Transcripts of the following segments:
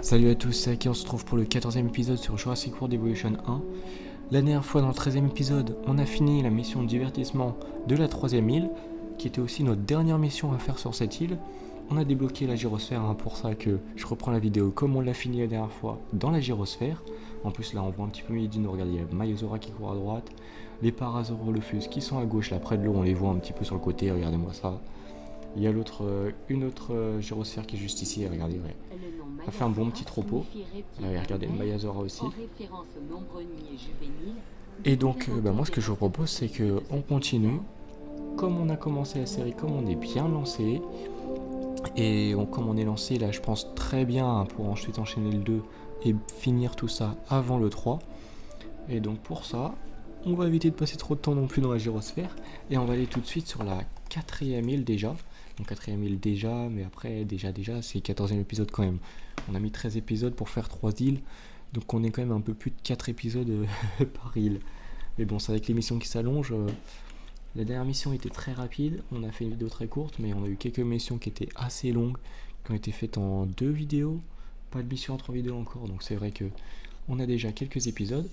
Salut à tous, c'est Aki, on se retrouve pour le 14e épisode sur Jurassic World Evolution 1. La dernière fois, dans le 13e épisode, on a fini la mission de divertissement de la 3e île, qui était aussi notre dernière mission à faire sur cette île. On a débloqué la gyrosphère, pour ça que je reprends la vidéo comme on l'a fini la dernière fois dans la gyrosphère. En plus là on voit un petit peu les dinos, regardez, il y a Maiozora qui court à droite, les Parasaurolophus qui sont à gauche là près de l'eau, on les voit un petit peu sur le côté, regardez-moi ça. Il y a une autre gyrosphère qui est juste ici, regardez, ouais. Ça fait un bon petit troupeau. Regardez, le Maiozora aussi. Et donc, moi ce que je vous propose, c'est qu'on continue. Comme on a commencé la série, comme on est bien lancé, et comme on est lancé là, je pense très bien pour ensuite enchaîner le 2 et finir tout ça avant le 3. Et donc pour ça, on va éviter de passer trop de temps non plus dans la gyrosphère, et on va aller tout de suite sur la 4e île déjà. Donc 4e île déjà, mais après déjà c'est le 14e épisode quand même. On a mis 13 épisodes pour faire 3 îles, donc on est quand même un peu plus de 4 épisodes par île. Mais bon, c'est avec les missions qui s'allongent. La dernière mission était très rapide, on a fait une vidéo très courte, mais on a eu quelques missions qui étaient assez longues, qui ont été faites en 2 vidéos, pas de mission en 3 vidéos encore, donc c'est vrai que on a déjà quelques épisodes.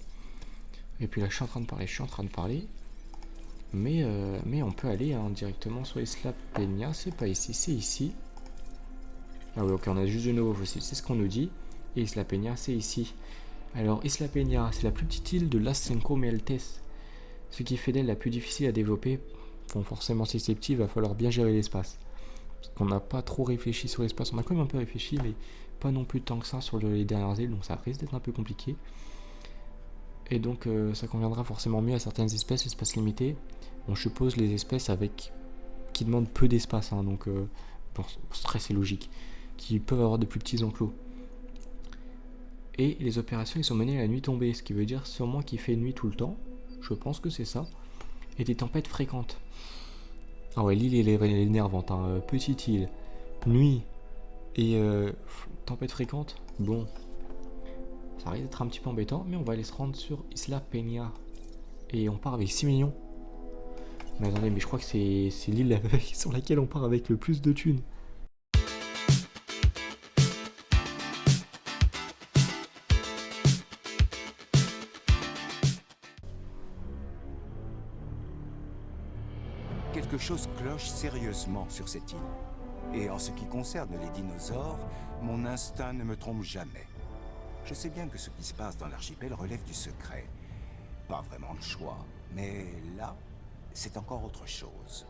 Et puis là je suis en train de parler, mais on peut aller directement sur Isla Peña, c'est pas ici, c'est ici. Ah oui, ok, on a juste de nouveau fossile, c'est ce qu'on nous dit, et Isla Peña c'est ici. Alors Isla Peña, c'est la plus petite île de Las Cinco Meltes, ce qui fait d'elle la plus difficile à développer. Bon, forcément, si c'est petit, il va falloir bien gérer l'espace. Parce qu'on n'a pas trop réfléchi sur l'espace. On a quand même un peu réfléchi, mais pas non plus tant que ça sur les dernières îles, donc ça risque d'être un peu compliqué. Et donc, ça conviendra forcément mieux à certaines espèces, espaces limités. Bon, je suppose les espèces qui demandent peu d'espace, donc bon, c'est logique, qui peuvent avoir de plus petits enclos. Et les opérations, ils sont menées à la nuit tombée, ce qui veut dire sûrement qu'il fait nuit tout le temps. Je pense que c'est ça. Et des tempêtes fréquentes. Ah ouais, l'île elle est énervante, petite île, nuit et tempête fréquente. Bon, ça risque d'être un petit peu embêtant, mais on va aller se rendre sur Isla Peña. Et on part avec 6 millions. Mais attendez, mais je crois que c'est l'île sur laquelle on part avec le plus de thunes. Quelque chose cloche sérieusement sur cette île. Et en ce qui concerne les dinosaures, mon instinct ne me trompe jamais. Je sais bien que ce qui se passe dans l'archipel relève du secret. Pas vraiment le choix, mais là, c'est encore autre chose.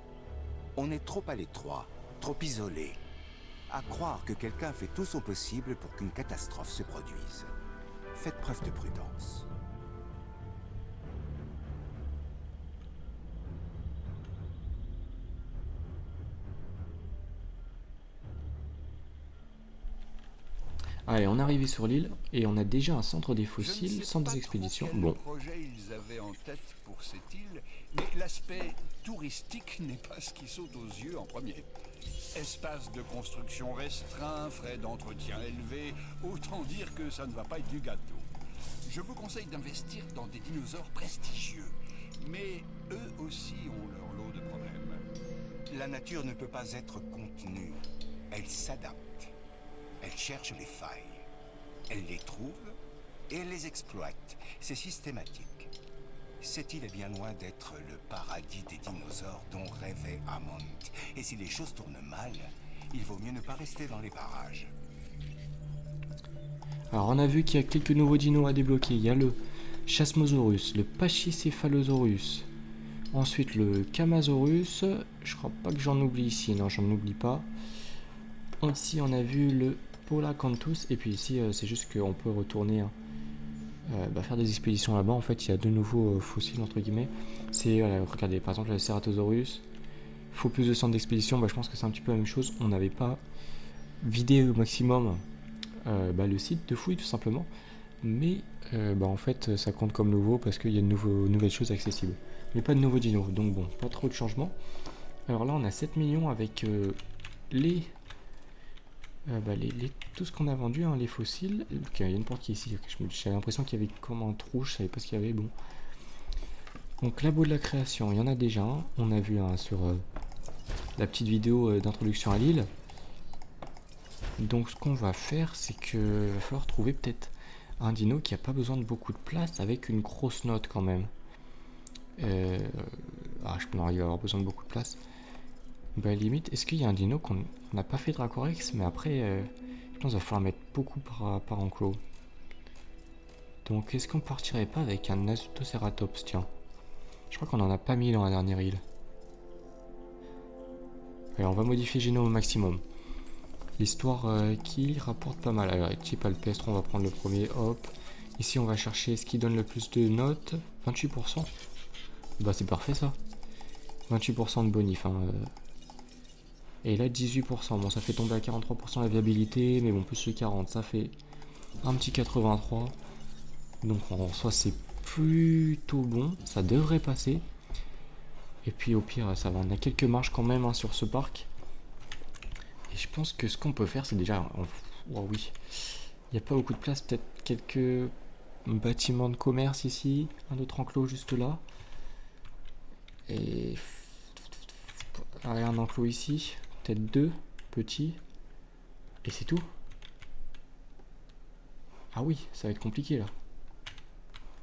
On est trop à l'étroit, trop isolé. À croire que quelqu'un fait tout son possible pour qu'une catastrophe se produise. Faites preuve de prudence. Allez, on est arrivé sur l'île et on a déjà un centre des fossiles, centre des expéditions. Bon. Projet ils avaient en tête pour cette île, mais l'aspect touristique n'est pas ce qui saute aux yeux en premier. Espace de construction restreint, frais d'entretien élevés, autant dire que ça ne va pas être du gâteau. Je vous conseille d'investir dans des dinosaures prestigieux, mais eux aussi ont leur lot de problèmes. La nature ne peut pas être contenue. Elle s'adapte. Elle cherche les failles. Elle les trouve et elle les exploite. C'est systématique. Cette île est bien loin d'être le paradis des dinosaures dont rêvait Hammond. Et si les choses tournent mal, il vaut mieux ne pas rester dans les parages. Alors on a vu qu'il y a quelques nouveaux dinos à débloquer. Il y a le Chasmosaurus, le Pachycephalosaurus. Ensuite le Kamasaurus. Je crois pas que j'en oublie ici. Non, j'en oublie pas. Ici on a vu le Polacanthus. Et puis ici c'est juste qu'on peut retourner faire des expéditions là-bas. En fait il y a de nouveaux fossiles entre guillemets. C'est, regardez par exemple le Ceratosaurus. Il faut plus de centres d'expédition. Je pense que c'est un petit peu la même chose. On n'avait pas vidé au maximum le site de fouille tout simplement. Mais en fait ça compte comme nouveau parce qu'il y a de nouvelles choses accessibles. Mais pas de nouveaux dinos. Donc bon, pas trop de changements. Alors là on a 7 millions avec tout ce qu'on a vendu, les fossiles. Ok, il y a une porte qui est ici. J'avais l'impression qu'il y avait comme un trou, je savais pas ce qu'il y avait. Bon. Donc labo de la création, il y en a déjà un. On a vu sur la petite vidéo d'introduction à l'île. Donc ce qu'on va faire, c'est que va falloir trouver peut-être un dino qui a pas besoin de beaucoup de place avec une grosse note quand même. Je peux arriver à avoir besoin de beaucoup de place. Bah limite, est-ce qu'il y a un dino qu'on n'a pas fait Dracorex, mais après, je pense qu'il va falloir mettre beaucoup par enclos. Donc est-ce qu'on partirait pas avec un Azutoceratops, tiens. Je crois qu'on en a pas mis dans la dernière île. Allez, on va modifier Génome au maximum. L'histoire qui rapporte pas mal. Alors, type alpestre, on va prendre le premier, hop. Ici, on va chercher ce qui donne le plus de notes. 28%. Bah, c'est parfait ça. 28% de bonif. Et là, 18%. Bon, ça fait tomber à 43% la viabilité. Mais bon, plus le 40, ça fait un petit 83. Donc, en soi, c'est plutôt bon. Ça devrait passer. Et puis, au pire, ça va. On a quelques marges quand même sur ce parc. Et je pense que ce qu'on peut faire, c'est déjà... Oh oui, il n'y a pas beaucoup de place, peut-être quelques bâtiments de commerce ici, un autre enclos juste là. Et un enclos ici, peut-être 2 petits. Et c'est tout. Ah oui, ça va être compliqué là.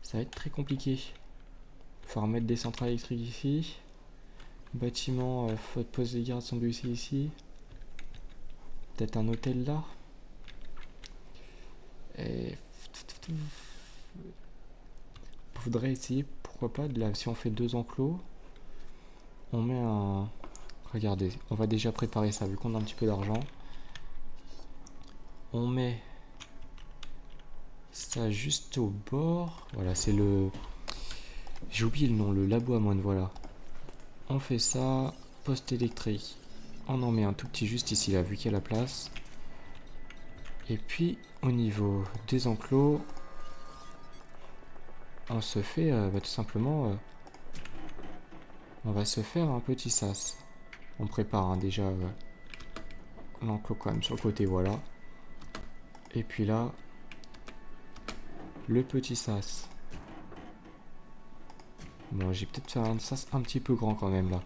Ça va être très compliqué. Il va falloir mettre des centrales électriques ici. Bâtiment, poste de garde sont ici. Peut-être un hôtel là. Et faudrait essayer, pourquoi pas, de là, si on fait 2 enclos, on met un... Regardez, on va déjà préparer ça, vu qu'on a un petit peu d'argent. On met ça juste au bord. Voilà, c'est le... J'ai oublié le nom, le labo à moine, voilà. On fait ça, poste électrique. On en met un tout petit juste ici, là, vu qu'il y a la place. Et puis, au niveau des enclos, on se fait tout simplement... on va se faire un petit sas. On prépare déjà l'enclos quand même sur le côté, voilà. Et puis là, le petit sas. Bon, j'ai peut-être fait un sas un petit peu grand quand même là.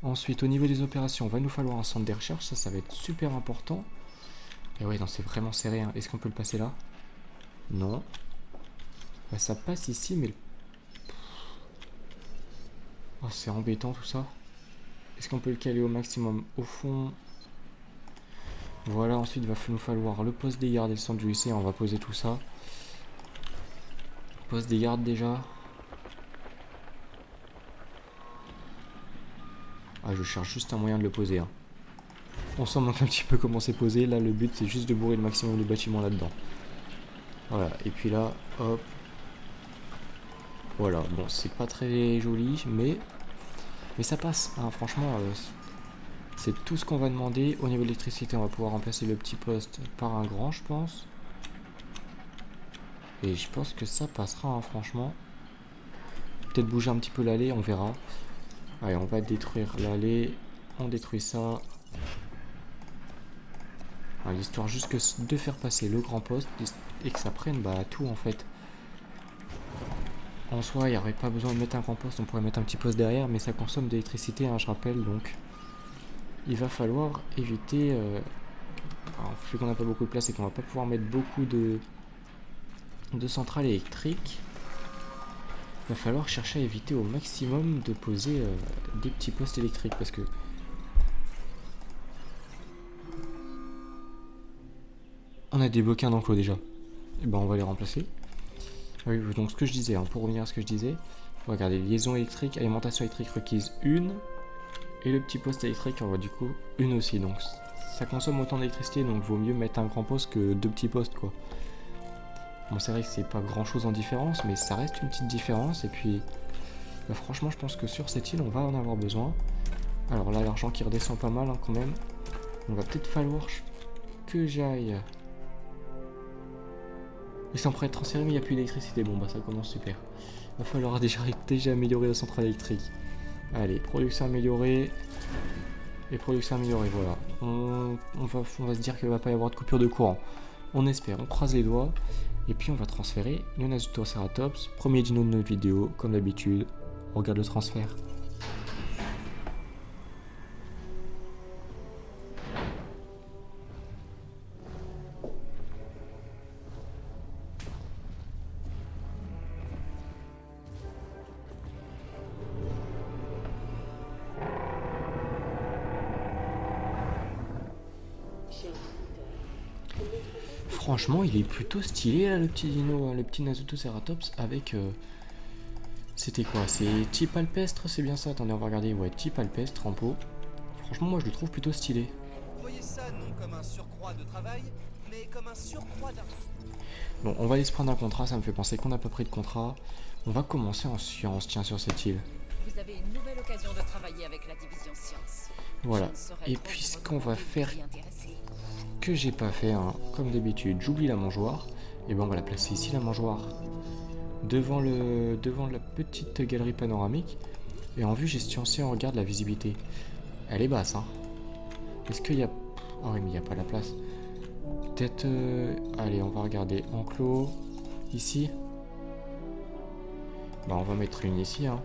Ensuite, au niveau des opérations, il va nous falloir un centre de recherche. Ça va être super important. Et ouais, non, c'est vraiment serré. Hein. Est-ce qu'on peut le passer là? Non. Bah, ça passe ici, mais... Oh, c'est embêtant tout ça. Est-ce qu'on peut le caler au maximum au fond? Voilà, ensuite, il va nous falloir le poste des gardes et le centre du lycée. On va poser tout ça. Poste des gardes déjà. Ah, je cherche juste un moyen de le poser. Hein. On s'en manque un petit peu comment c'est posé. Là, le but, c'est juste de bourrer le maximum de bâtiments là-dedans. Voilà, et puis là, hop. Voilà, bon, c'est pas très joli, mais ça passe. Hein, franchement, c'est tout ce qu'on va demander. Au niveau de l'électricité, on va pouvoir remplacer le petit poste par un grand, je pense. Et je pense que ça passera, hein, franchement. Peut-être bouger un petit peu l'allée, on verra. Allez, on va détruire l'allée. On détruit ça. L'histoire juste que de faire passer le grand poste et que ça prenne tout en fait. En soi, il n'y aurait pas besoin de mettre un grand poste, on pourrait mettre un petit poste derrière, mais ça consomme d'électricité, hein, je rappelle, donc il va falloir éviter... Alors, vu qu'on n'a pas beaucoup de place et qu'on va pas pouvoir mettre beaucoup de centrales électriques, il va falloir chercher à éviter au maximum de poser des petits postes électriques, parce que... On a débloqué un enclos déjà. Et ben on va les remplacer. Oui, donc ce que je disais, hein, pour revenir à ce que je disais, regardez, liaison électrique, alimentation électrique requise 1. Et le petit poste électrique, on va du coup 1 aussi. Donc ça consomme autant d'électricité, donc vaut mieux mettre un grand poste que 2 petits postes quoi. Bon, c'est vrai que c'est pas grand chose en différence, mais ça reste une petite différence. Et puis franchement, je pense que sur cette île, on va en avoir besoin. Alors là, l'argent qui redescend pas mal, hein, quand même. On va peut-être falloir que j'aille... Ils sont prêts à transférer, mais il n'y a plus d'électricité. Bon, bah ça commence super. Il va falloir déjà améliorer la centrale électrique. Allez, production améliorée. Et production améliorée, voilà. On va se dire qu'il ne va pas y avoir de coupure de courant. On espère, on croise les doigts. Et puis on va transférer le Azutoceratops. Premier dino de notre vidéo, comme d'habitude. On regarde le transfert. Franchement, il est plutôt stylé là, le petit dino, le petit Nasutoceratops avec... C'était quoi? C'est type alpestre, c'est bien ça? Attendez, on va regarder. Ouais, type alpestre en pot. Franchement, moi je le trouve plutôt stylé. Voyez ça non comme un surcroît de travail, mais comme un surcroît d'argent. Bon, on va aller se prendre un contrat, ça me fait penser qu'on n'a pas pris de contrat. On va commencer en science, tiens, sur cette île. Vous avez une nouvelle occasion de travailler avec la division sciences. Voilà. Je ne saurais Et trop puis vous ce qu'on va recommander de faire, vous y intéresser. que j'ai pas fait, hein, comme d'habitude, j'oublie la mangeoire. Et ben on va la placer ici, la mangeoire. Devant la petite galerie panoramique. Et en vue gestion, si on regarde la visibilité, elle est basse, hein. Est-ce qu'il y a... Ah oui, mais il n'y a pas la place. Peut-être... Allez, on va regarder enclos. Ici. Bah, on va mettre une ici, hein.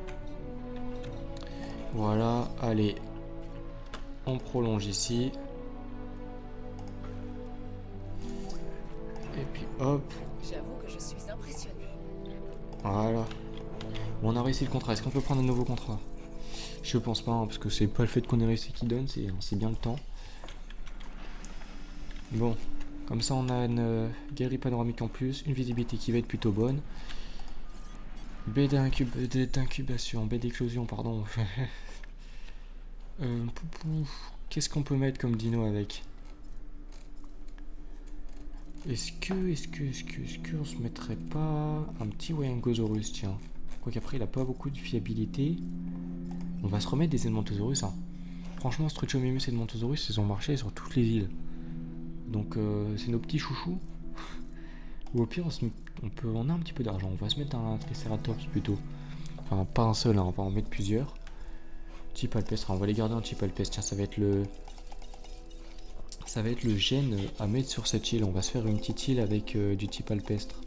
Voilà, allez. On prolonge ici. Et puis hop. J'avoue que je suis impressionné. Voilà. Bon, on a réussi le contrat. Est-ce qu'on peut prendre un nouveau contrat? Je pense pas, hein, parce que c'est pas le fait qu'on ait réussi qui donne, c'est bien le temps. Bon, comme ça on a une galerie panoramique en plus, une visibilité qui va être plutôt bonne. Baie d'incubation, baie d'éclosion, pardon. Qu'est-ce qu'on peut mettre comme dino avec? Est-ce que on se mettrait pas un petit Wayangossaurus, tiens. Quoiqu'après il a pas beaucoup de fiabilité. On va se remettre des Edmontosaurus, hein. Franchement, Struchomimus et Edmontosaurus, ils ont marché sur toutes les îles. Donc c'est nos petits chouchous. Ou au pire, on a un petit peu d'argent. On va se mettre un Triceratops plutôt. Enfin, pas un seul, hein, on va en mettre plusieurs. Type alpestre, on va les garder un type alpestre. Tiens, ça va être le gène à mettre sur cette île. On va se faire une petite île avec du type alpestre.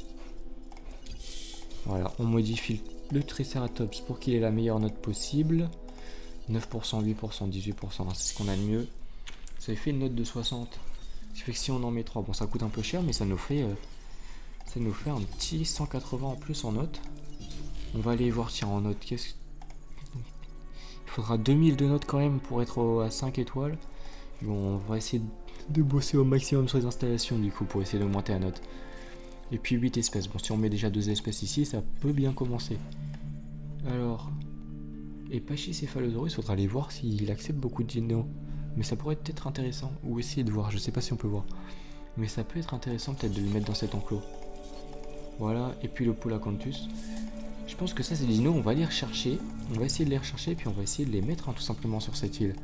Voilà, on modifie le Triceratops pour qu'il ait la meilleure note possible. 9%, 8%, 18%, c'est ce qu'on a de mieux. Ça fait une note de 60. Ce qui fait que si on en met 3, bon ça coûte un peu cher, mais ça nous fait un petit 180 en plus en note. On va aller voir, tiens, en note, il faudra 2000 de notes quand même pour être à 5 étoiles. Bon, on va essayer de bosser au maximum sur les installations du coup pour essayer d'augmenter la note. Et puis 8 espèces. Bon, si on met déjà 2 espèces ici, ça peut bien commencer. Alors, et Pachycephalosaurus, il faudra aller voir s'il accepte beaucoup de dinos. Mais ça pourrait être intéressant. Ou essayer de voir, je sais pas si on peut voir. Mais ça peut être intéressant peut-être de le mettre dans cet enclos. Voilà, et puis le Polacanthus. Je pense que ça c'est des dinos, on va les rechercher. On va essayer de les rechercher et puis on va essayer de les mettre, hein, tout simplement sur cette île.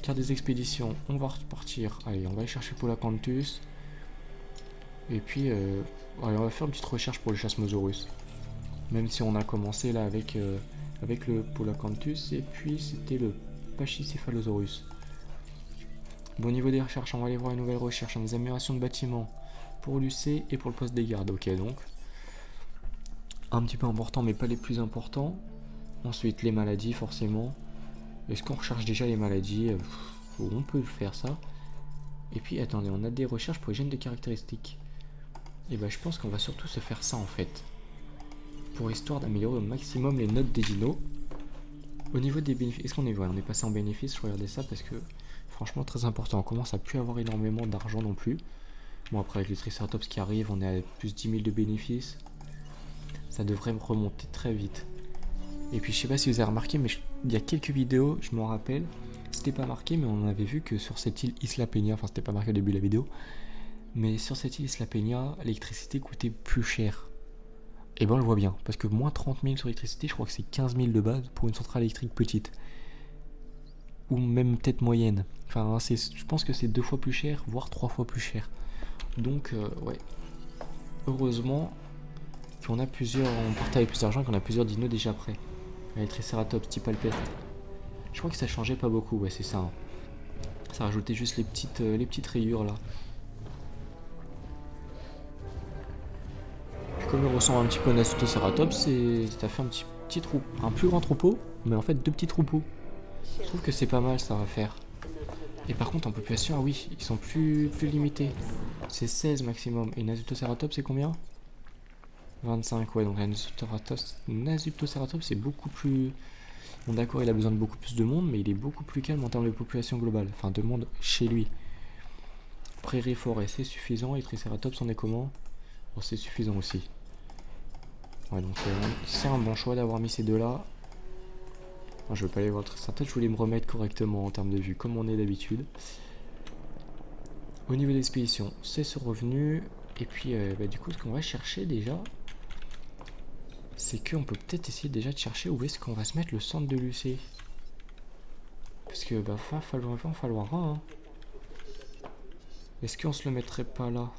Carte des expéditions, on va repartir. Allez, on va aller chercher Polacanthus. Et puis, allez, on va faire une petite recherche pour le Chasmosaurus. Même si on a commencé là avec le Polacanthus et puis c'était le Pachycephalosaurus. Bon, au niveau des recherches, on va aller voir une nouvelle recherche, des améliorations de bâtiments pour l'UC et pour le poste des gardes. Ok, donc un petit peu important, mais pas les plus importants. Ensuite, les maladies, forcément. Est-ce qu'on recherche déjà les maladies? On peut faire ça. Et puis, attendez, on a des recherches pour les gènes de caractéristiques. Et ben, je pense qu'on va surtout se faire ça en fait, pour histoire d'améliorer au maximum les notes des dinos. Au niveau des bénéfices, est-ce qu'on est vrai? On est passé en bénéfice, je regardais ça parce que franchement très important, on commence à plus avoir énormément d'argent non plus. Bon, après avec les Triceratops qui arrivent, on est à plus 10 000 de bénéfices. Ça devrait me remonter très vite. Et puis je sais pas si vous avez remarqué, mais il y a quelques vidéos, je m'en rappelle, c'était pas marqué, mais on avait vu que sur cette île Isla Peña, enfin c'était pas marqué au début de la vidéo, mais sur cette île Isla Peña, l'électricité coûtait plus cher. Et ben on le voit bien, parce que moins 30 000 sur l'électricité, je crois que c'est 15 000 de base pour une centrale électrique petite. Ou même peut-être moyenne. Enfin, je pense que c'est 2 fois plus cher, voire 3 fois plus cher. Donc, ouais. Heureusement qu'on a plusieurs, on partait avec plus d'argent et qu'on a plusieurs dinos déjà prêts. Les Triceratops type alpestre. Je crois que ça changeait pas beaucoup, ouais, c'est ça. Hein. Ça rajoutait juste les petites rayures là. Comme il ressemble un petit peu à un Nasutoceratops, ça fait un trou, un plus grand troupeau, mais en fait 2 petits troupeaux. Je trouve que c'est pas mal ça va faire. Et par contre en population, ah oui, ils sont plus limités. C'est 16 maximum. Et Nasutoceratops c'est combien? 25, ouais, donc Nasutoceratops c'est beaucoup plus... Bon d'accord, il a besoin de beaucoup plus de monde, mais il est beaucoup plus calme en termes de population globale. Enfin de monde chez lui. Prairie, forêt, c'est suffisant. Et Triceratops, on est comment? Bon, c'est suffisant aussi. Ouais, donc c'est un bon choix d'avoir mis ces deux-là. Je veux pas aller voir le Triceratops, je voulais me remettre correctement en termes de vue, comme on est d'habitude. Au niveau d'expédition, c'est ce revenu. Et puis, du coup, ce qu'on va chercher déjà, c'est qu'on peut peut-être essayer déjà de chercher où est-ce qu'on va se mettre le centre de l'UC. Parce que, va falloir un. Hein. Est-ce qu'on se le mettrait pas là?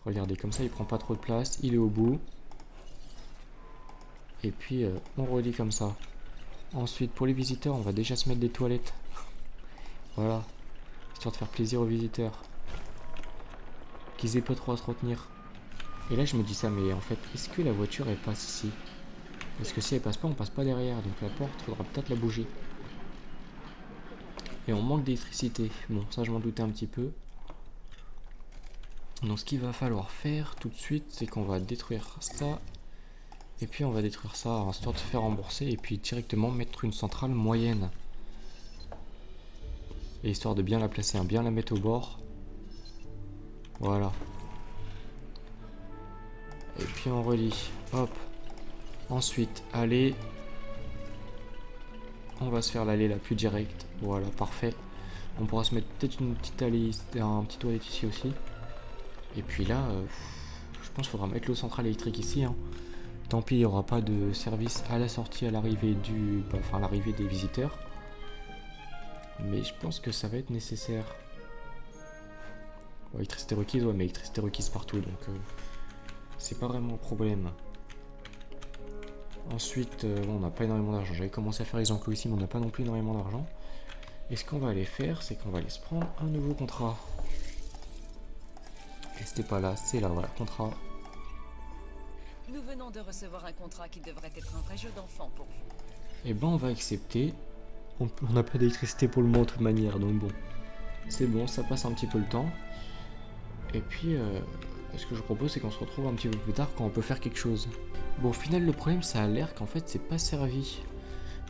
Regardez, comme ça, il prend pas trop de place, il est au bout. Et puis, on relie comme ça. Ensuite, pour les visiteurs, on va déjà se mettre des toilettes. Voilà. Histoire de faire plaisir aux visiteurs. Qu'ils aient pas trop à se retenir. Et là, je me dis ça, mais en fait, est-ce que la voiture, elle passe ici? Parce que si elle passe pas, on passe pas derrière. Donc la porte, faudra peut-être la bouger. Et on manque d'électricité. Bon, ça, je m'en doutais un petit peu. Donc ce qu'il va falloir faire tout de suite, c'est qu'on va détruire ça. Et puis on va détruire ça, histoire de se faire rembourser. Et puis directement mettre une centrale moyenne. Et histoire de bien la placer, hein, bien la mettre au bord. Voilà. Et puis on relie. Hop. Ensuite, allez. On va se faire l'allée la plus directe. Voilà, parfait. On pourra se mettre peut-être une petite allée, un petit toilette ici aussi. Et puis là, je pense qu'il faudra mettre l'eau centrale électrique ici. Hein. Tant pis, il n'y aura pas de service à la sortie, à l'arrivée à l'arrivée des visiteurs. Mais je pense que ça va être nécessaire. Bon, électricité requise, ouais, mais électricité requise partout, donc c'est pas vraiment un problème. Ensuite, on n'a pas énormément d'argent. J'avais commencé à faire les enclos ici, mais on n'a pas non plus énormément d'argent. Et ce qu'on va aller faire, c'est qu'on va aller se prendre un nouveau contrat. Et c'était pas là, c'est là, voilà, contrat. Nous venons de recevoir un contrat qui devrait être un vrai jeu d'enfant pour vous. Et ben on va accepter. On n'a pas d'électricité pour le moment de toute manière, donc bon. C'est bon, ça passe un petit peu le temps. Et puis, ce que je propose, c'est qu'on se retrouve un petit peu plus tard quand on peut faire quelque chose. Bon, au final, le problème, ça a l'air qu'en fait, c'est pas servi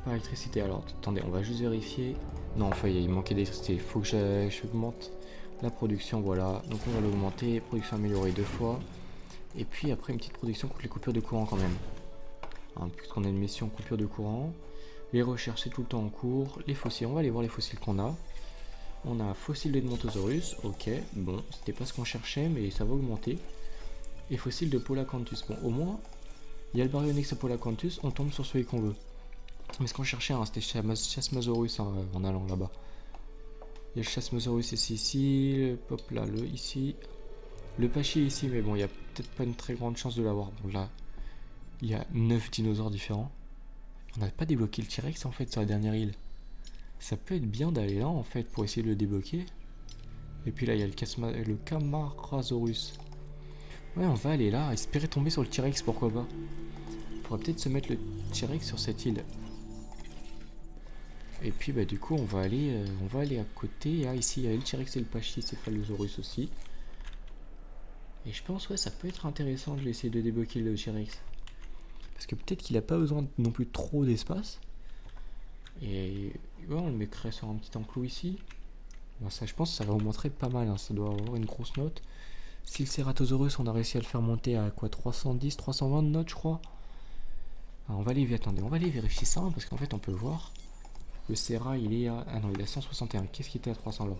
par l'électricité. Alors, attendez, on va juste vérifier. Non, enfin, il manquait d'électricité. Il faut que j'augmente la production, voilà. Donc, on va l'augmenter. Production améliorée 2 fois. Et puis, après, une petite production contre les coupures de courant quand même. Hein, puisqu'on a une mission coupure de courant. Les recherches, c'est tout le temps en cours. Les fossiles, on va aller voir les fossiles qu'on a. On a un fossile d'Edmontosaurus, ok, bon, c'était pas ce qu'on cherchait, mais ça va augmenter. Et fossile de Polacanthus, bon, au moins, il y a le Baryonyx Polacanthus, on tombe sur celui qu'on veut. Mais ce qu'on cherchait, hein, c'était Chasmosaurus hein, en allant là-bas. Il y a le Chasmosaurus ici, hop là, le ici. Le Pachy ici, mais bon, il y a peut-être pas une très grande chance de l'avoir. Bon, là, il y a 9 dinosaures différents. On n'a pas débloqué le T-Rex en fait sur la dernière île. Ça peut être bien d'aller là en fait pour essayer de le débloquer. Et puis là il y a le Camarasaurus. Ouais, on va aller là, espérer tomber sur le T-Rex, pourquoi pas. On pourrait peut-être se mettre le T-Rex sur cette île. Et puis bah du coup on va aller à côté. Ah, ici il y a le T-Rex et le Pachycephalosaurus aussi. Et je pense ouais ça peut être intéressant de essayer de débloquer le T-Rex. Parce que peut-être qu'il a pas besoin non plus trop d'espace. Et ouais, on le mettrait sur un petit enclos ici. Ben ça, je pense que ça va augmenter pas mal. Hein. Ça doit avoir une grosse note. Si le Ceratosaurus, on a réussi à le faire monter à quoi 310, 320 notes, je crois. Alors, on va aller vérifier ça. Parce qu'en fait, on peut voir. Le Cera, il est à. Ah non, il est à 161. Qu'est-ce qui était à 300 là?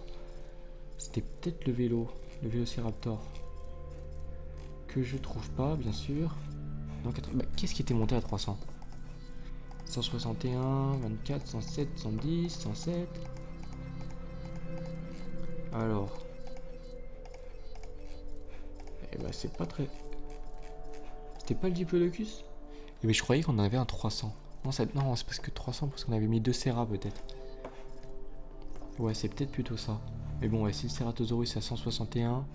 C'était peut-être le Vélociraptor. Que je trouve pas, bien sûr. Donc, bah, qu'est-ce qui était monté à 300? 161, 24, 107, 110, 107. Alors. Eh ben c'est pas très... C'était pas le Diplodocus? Eh ben je croyais qu'on avait un 300. Non, non c'est parce que 300 parce qu'on avait mis 2 Cera peut-être. Ouais, c'est peut-être plutôt ça. Mais bon, ouais, si le Ceratosaurus à 161,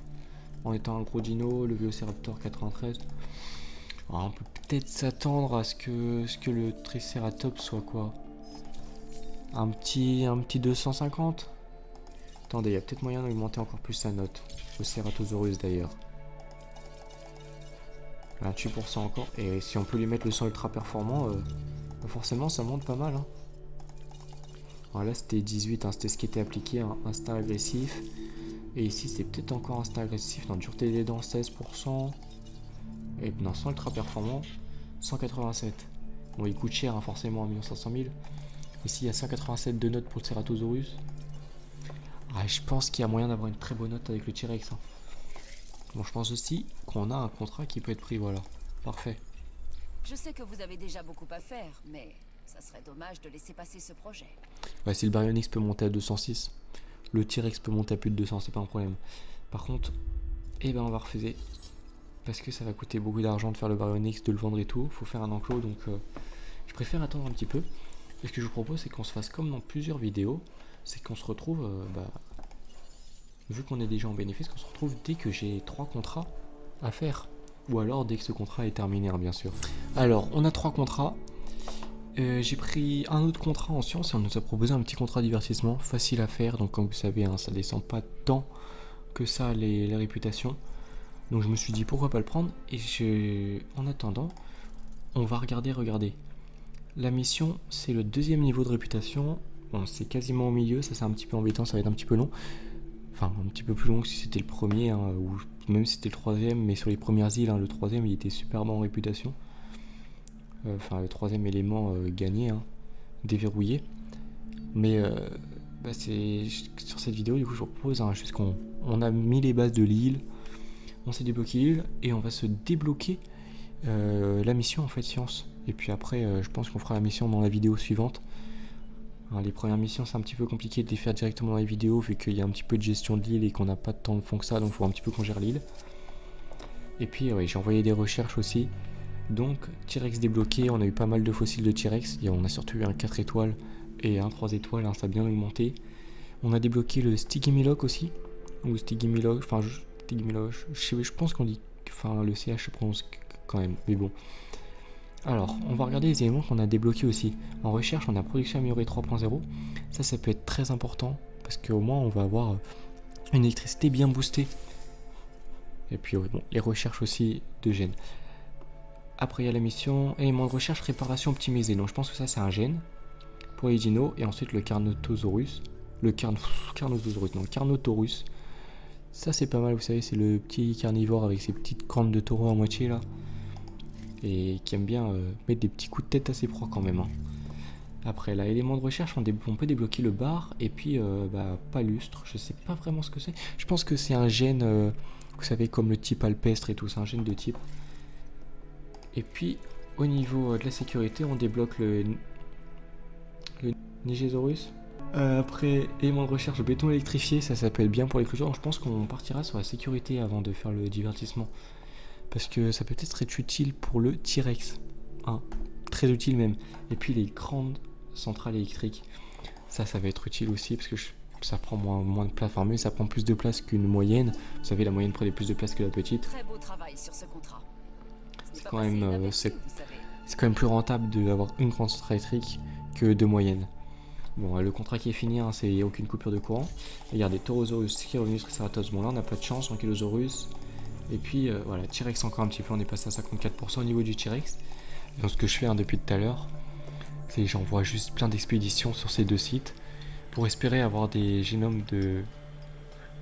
en étant un gros dino, le Velociraptor 93... Alors, on peut peut-être s'attendre à ce que le Triceratops soit quoi? Un petit 250? Attendez, il y a peut-être moyen d'augmenter encore plus sa note. Le Ceratosaurus d'ailleurs. 28% encore. Et si on peut lui mettre le son ultra performant, forcément ça monte pas mal. Hein. Alors là c'était 18, hein, c'était ce qui était appliqué. Hein. Instinct agressif, Et ici c'est peut-être encore instinct agressif. Non, dureté des dents 16%. Et non, sans ultra performant 187. Bon, il coûte cher hein, forcément, 1 500 000. Ici il y a 187 de notes pour le Ceratosaurus. Ah, je pense qu'il y a moyen d'avoir une très bonne note avec le T-Rex. Hein. Bon, je pense aussi qu'on a un contrat qui peut être pris, voilà. Parfait. Je sais que vous avez déjà beaucoup à faire, mais ça serait dommage de laisser passer ce projet. Ouais, si le Baryonyx peut monter à 206, le T-Rex peut monter à plus de 200, c'est pas un problème. Par contre, eh ben on va refuser. Parce que ça va coûter beaucoup d'argent de faire le Baryonyx, de le vendre et tout. Faut faire un enclos, donc je préfère attendre un petit peu. Et ce que je vous propose, c'est qu'on se fasse comme dans plusieurs vidéos. C'est qu'on se retrouve, vu qu'on est déjà en bénéfice, qu'on se retrouve dès que j'ai 3 contrats à faire. Ou alors dès que ce contrat est terminé, hein, bien sûr. Alors, on a 3 contrats. J'ai pris un autre contrat en sciences et on nous a proposé un petit contrat de divertissement facile à faire. Donc comme vous savez, hein, ça descend pas tant que ça les réputations. Donc je me suis dit pourquoi pas le prendre. Et en attendant, on va regarder. La mission, c'est le 2e niveau de réputation. Bon, c'est quasiment au milieu, ça c'est un petit peu embêtant, ça va être un petit peu long. Enfin, un petit peu plus long que si c'était le premier, hein, ou même si c'était le 3e, mais sur les premières îles, hein, le 3e il était super bon en réputation. Enfin, le 3e élément gagné, hein, déverrouillé. Mais c'est sur cette vidéo, du coup, je vous propose, hein, juste qu'on a mis les bases de l'île, on s'est débloqué l'île, et on va se débloquer la mission en fait, science. Et puis après, je pense qu'on fera la mission dans la vidéo suivante. Hein, les premières missions, c'est un petit peu compliqué de les faire directement dans les vidéos, vu qu'il y a un petit peu de gestion de l'île et qu'on n'a pas de temps de fond que ça, donc il faut un petit peu qu'on gère l'île. Et puis, oui, j'ai envoyé des recherches aussi. Donc, T-Rex débloqué, on a eu pas mal de fossiles de T-Rex. On a surtout eu un 4 étoiles et un 3 étoiles, hein, ça a bien augmenté. On a débloqué le Stygimilok aussi. Ou Stygimilok, enfin, Stygimilok, je pense qu'on dit. Enfin, le CH se prononce quand même, mais bon. Alors, on va regarder les éléments qu'on a débloqués aussi. En recherche, on a production améliorée 3.0. Ça peut être très important parce qu'au moins, on va avoir une électricité bien boostée. Et puis, bon, les recherches aussi de gènes. Après, il y a la mission éléments de recherche, réparation optimisée. Donc, je pense que ça, c'est un gène pour les dinos. Et ensuite, le Carnotaurus. Carnotaurus. Ça, c'est pas mal, vous savez, c'est le petit carnivore avec ses petites cornes de taureau à moitié là. Et qui aime bien mettre des petits coups de tête à ses proies quand même. Hein. Après, là, éléments de recherche, on peut débloquer le bar. Et puis, palustre. Je sais pas vraiment ce que c'est. Je pense que c'est un gène, vous savez, comme le type alpestre et tout. C'est un gène de type. Et puis, au niveau de la sécurité, on débloque le Nigesaurus. Après, éléments de recherche, béton électrifié, ça peut être bien pour les clôtures. Donc, je pense qu'on partira sur la sécurité avant de faire le divertissement. Parce que ça peut être utile pour le T-Rex. Hein, très utile même. Et puis, les grandes centrales électriques. Ça va être utile aussi parce que ça prend moins de place. Enfin, mais ça prend plus de place qu'une moyenne. Vous savez, la moyenne prenait plus de place que la petite. Très beau travail sur ce contrat. C'est quand même plus rentable d'avoir une grande centrale électrique que deux moyennes. Bon, le contrat qui est fini, hein, c'est aucune coupure de courant. Regardez, Taurosaurus qui est revenu sur Triceratops. Bon, là, on n'a pas de chance, Ankylosaurus. Et puis, voilà, T-Rex encore un petit peu, on est passé à 54% au niveau du T-Rex. Donc, ce que je fais depuis tout à l'heure, c'est que j'envoie juste plein d'expéditions sur ces deux sites pour espérer avoir des génomes de